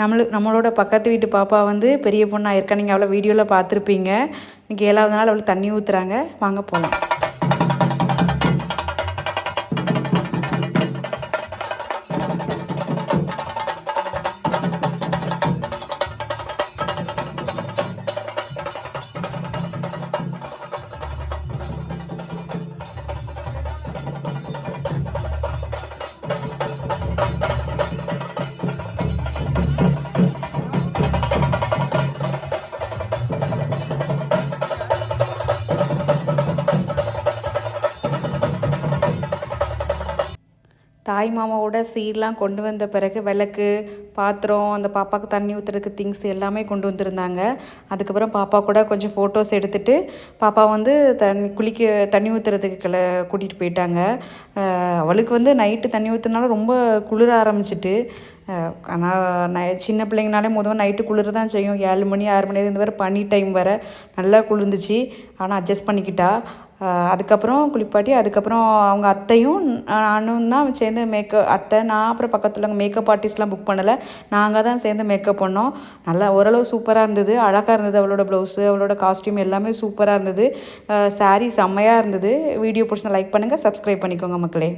நம்மளோட பக்கத்து வீட்டு பாப்பா வந்து பெரிய பொண்ணாக இருக்கா. நீங்கள் அவளை வீடியோவில் பார்த்துருப்பீங்க. இன்றைக்கி 7வது நாள் அவளுக்கு தண்ணி ஊற்றுறாங்க. வாங்க போகலாம். தாய் மாமாவோட சீர்லாம் கொண்டு வந்த பிறகு விளக்கு, பாத்திரம், அந்த பாப்பாவுக்கு தண்ணி ஊற்றுறதுக்கு திங்ஸ் எல்லாமே கொண்டு வந்திருந்தாங்க. அதுக்கப்புறம் பாப்பா கூட கொஞ்சம் ஃபோட்டோஸ் எடுத்துகிட்டு பாப்பா வந்து தண்ணி ஊற்றுறதுக்கு கூட்டிகிட்டு போயிட்டாங்க. அவளுக்கு வந்து நைட்டு தண்ணி ஊற்றுனால ரொம்ப குளிர ஆரம்பிச்சிட்டு. ஆனால் சின்ன பிள்ளைங்கனாலே முதல்ல நைட்டு குளிர தான் செய்யும். 7 மணி 6 மணி இந்த வேறு பனி டைம் வர நல்லா குளிர்ந்துச்சு. ஆனால் அட்ஜஸ்ட் பண்ணிக்கிட்டா. அதுக்கப்புறம் குளிப்பாட்டி அதுக்கப்புறம் அவங்க அத்தையும் நானும் தான் சேர்ந்து அத்தை நான் அப்புறம் பக்கத்தில் உள்ளவங்க மேக்கப் ஆர்டிஸ்ட்லாம் புக் பண்ணலை. நாங்கள் தான் சேர்ந்து மேக்கப் பண்ணோம். நல்லா ஓரளவு சூப்பராக இருந்தது. அழகாக இருந்தது. அவளோட ப்ளவுஸு, அவளோட காஸ்ட்யூம் எல்லாமே சூப்பராக இருந்தது. சாரீ செம்மையாக இருந்தது. வீடியோ பிடிச்சா லைக் பண்ணுங்கள், சப்ஸ்கிரைப் பண்ணிக்கோங்க மக்களே.